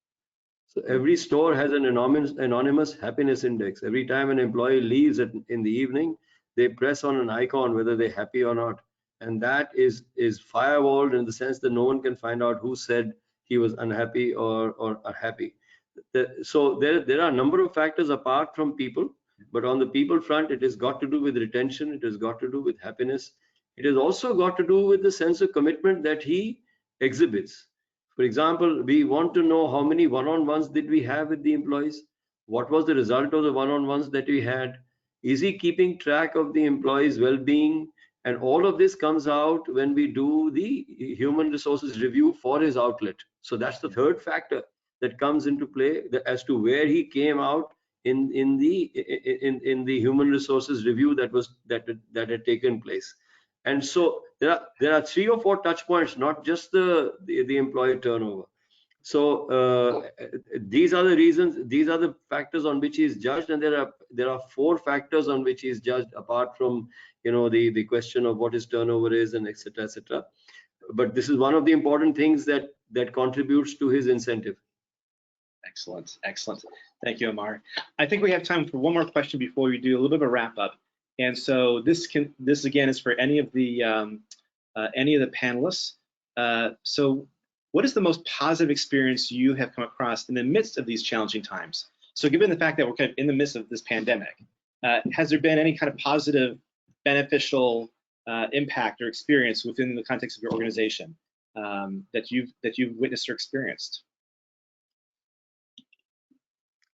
So every store has an anonymous happiness index. Every time an employee leaves in the evening, they press on an icon whether they're happy or not. And that is firewalled in the sense that no one can find out who said he was unhappy or happy. So there are a number of factors apart from people, but on the people front, it has got to do with retention, it has got to do with happiness. It has also got to do with the sense of commitment that he exhibits. For example, we want to know how many one-on-ones did we have with the employees? What was the result of the one-on-ones that we had? Is he keeping track of the employees' well-being? And all of this comes out when we do the human resources review for his outlet. So that's the third factor that comes into play as to where he came out in the human resources review that had taken place. And so there are 3 or 4 touch points, not just the employee turnover. So these are the reasons, these are the factors on which he is judged, and there are 4 factors on which he is judged apart from the question of what his turnover is and etc. etc. But this is one of the important things that contributes to his incentive. Excellent. Thank you, Amar. I think we have time for one more question before we do a little bit of a wrap up. And so this again is for any of the panelists. So what is the most positive experience you have come across in the midst of these challenging times? So given the fact that we're kind of in the midst of this pandemic, has there been any kind of positive, beneficial impact or experience within the context of your organization that you've witnessed or experienced?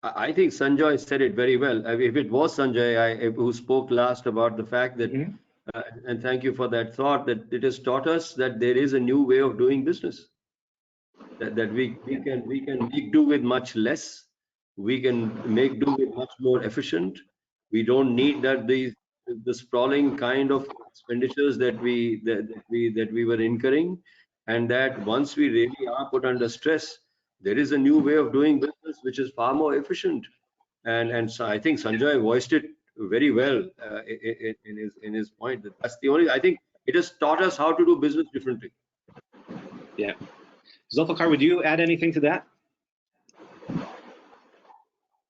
I think Sunjoy said it very well. If it was Sunjoy who spoke last about the fact that, and thank you for that thought, that it has taught us that there is a new way of doing business. That we can make do with much less. We can make do with much more efficient. We don't need the sprawling kind of expenditures that we were incurring, and that once we really are put under stress, there is a new way of doing business which is far more efficient. And so I think Sunjoy voiced it very well in his point. That's the only, I think it has taught us how to do business differently. Yeah. Zulficar, would you add anything to that?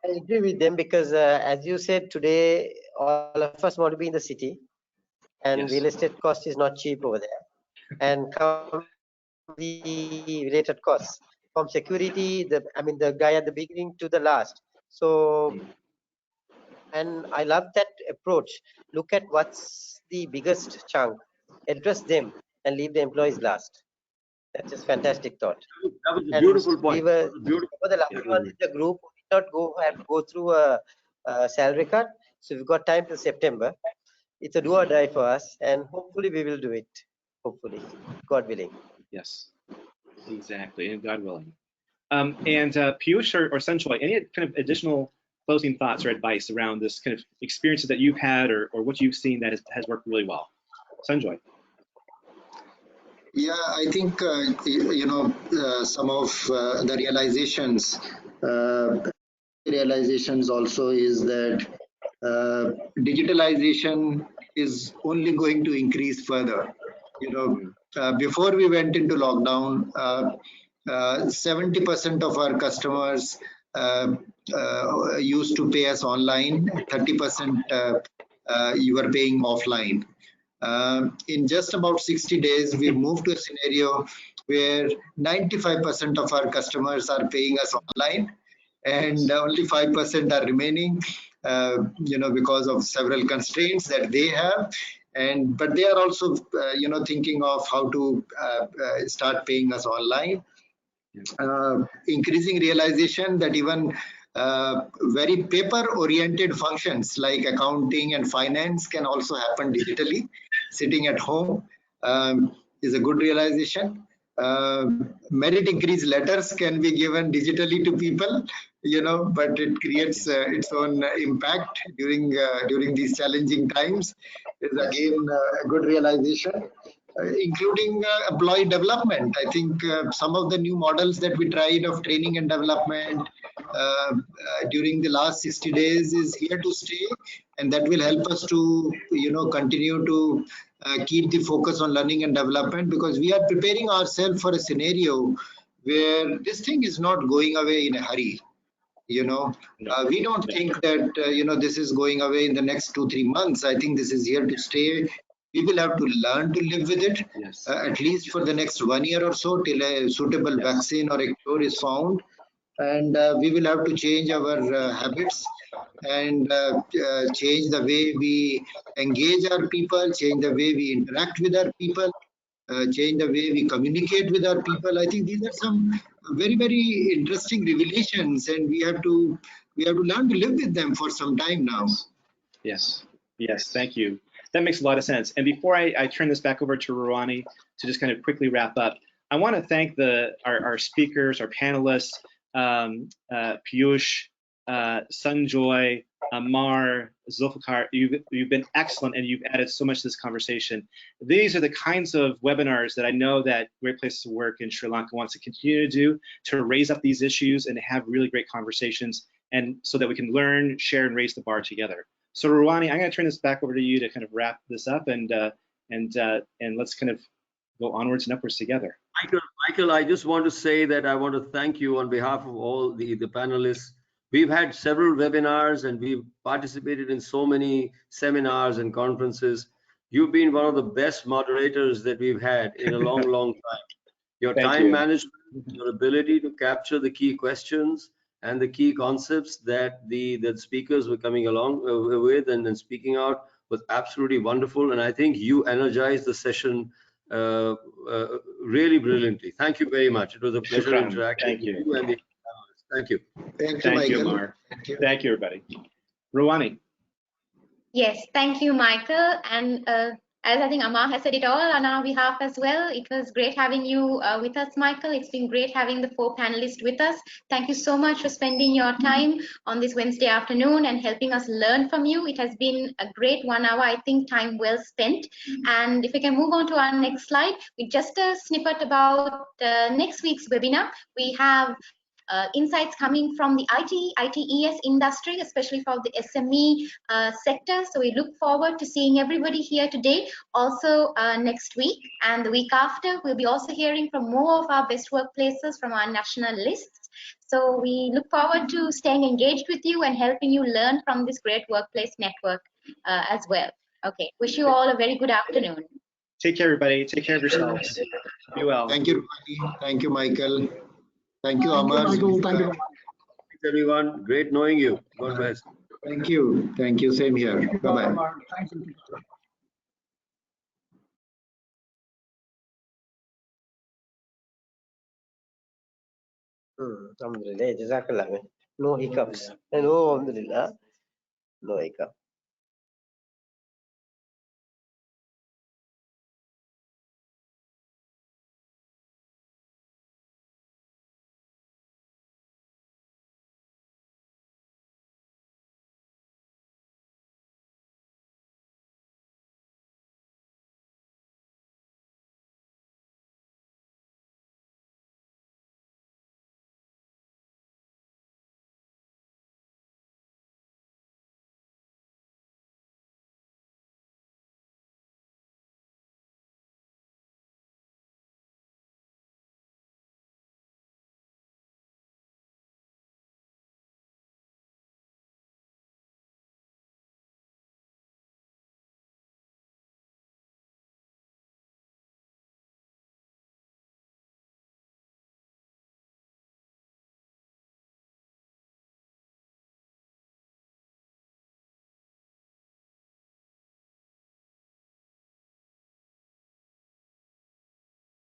I agree with them because, as you said, today all of us want to be in the city, and real estate cost is not cheap over there. And come the related costs from security, the guy at the beginning to the last. So, and I love that approach. Look at what's the biggest chunk, address them, and leave the employees last. That's just fantastic thought. That was a beautiful point. We were over the last month in the group, we did not go through a salary cut, so we've got time till September. It's a do or die for us, and hopefully we will do it. Hopefully, God willing. Yes, exactly, and God willing. And Piyush or Sunjoy, any kind of additional closing thoughts or advice around this kind of experiences that you've had or what you've seen that has worked really well? Sunjoy. Yeah, I think some of the realizations also is that digitalization is only going to increase further. Before we went into lockdown, 70% of our customers used to pay us online, 30% you were paying offline. In just about 60 days, we moved to a scenario where 95% of our customers are paying us online, and only 5% are remaining, because of several constraints that they have. But they are also, thinking of how to start paying us online. Increasing realization that even very paper-oriented functions like accounting and finance can also happen digitally, sitting at home, is a good realization. Merit increase letters can be given digitally to people, but it creates its own impact during these challenging times. Is again a good realization. Including employee development. I think some of the new models that we tried of training and development during the last 60 days is here to stay, and that will help us to continue to keep the focus on learning and development, because we are preparing ourselves for a scenario where this thing is not going away in a hurry. We don't think that this is going away in the next 2-3 months. I think this is here to stay. We will have to learn to live with it, at least for the next 1 year or so, till a suitable vaccine or a cure is found. And we will have to change our habits and change the way we engage our people, change the way we interact with our people, change the way we communicate with our people. I think these are some very, very interesting revelations, and we have to learn to live with them for some time now. Yes, thank you. That makes a lot of sense. And before I turn this back over to Rouhani to just kind of quickly wrap up, I want to thank our speakers, our panelists, Piyush, Sunjoy, Amar, Zulficar. You've been excellent, and you've added so much to this conversation. These are the kinds of webinars that I know that Great Places to Work in Sri Lanka wants to continue to do, to raise up these issues and have really great conversations, and so that we can learn, share, and raise the bar together. So Rouhani, I'm going to turn this back over to you to kind of wrap this up, and let's kind of go onwards and upwards together. Michael, I just want to say that I want to thank you on behalf of all the panelists. We've had several webinars and we've participated in so many seminars and conferences. You've been one of the best moderators that we've had in a long, long time. Your Thank time you. management, your ability to capture the key questions and the key concepts that the speakers were coming along with and speaking out was absolutely wonderful. And I think you energized the session really brilliantly. Thank you very much. It was a pleasure Shukran. interacting Thank with you. you and the panelists. Thank you. Thank you, Thank you, Michael. Amar. Thank you. Thank you, everybody. Rouhani. Yes, thank you, Michael. And as I think Amar has said it all on our behalf as well, it was great having you with us, Michael. It's been great having the 4 panelists with us. Thank you so much for spending your time on this Wednesday afternoon and helping us learn from you. It has been a great 1 hour, I think, time well spent. And if we can move on to our next slide, with just a snippet about next week's webinar, we have insights coming from the ITES industry, especially for the SME sector. So we look forward to seeing everybody here today, also next week. And the week after, we'll be also hearing from more of our best workplaces from our national lists. So we look forward to staying engaged with you and helping you learn from this great workplace network as well. Okay, wish you all a very good afternoon. Take care, everybody. Take care of yourselves. Be well. Thank you, Rouhani. Thank you, Michael. Thank you, Thank you, Amar. Michael. Thank you. Thanks, everyone. Great knowing you. God bless. Thank you. Thank you. Same here. Bye-bye. Amar. Thank you. Alhamdulillah, Jazakallah. No hiccups. No, Alhamdulillah. No hiccup.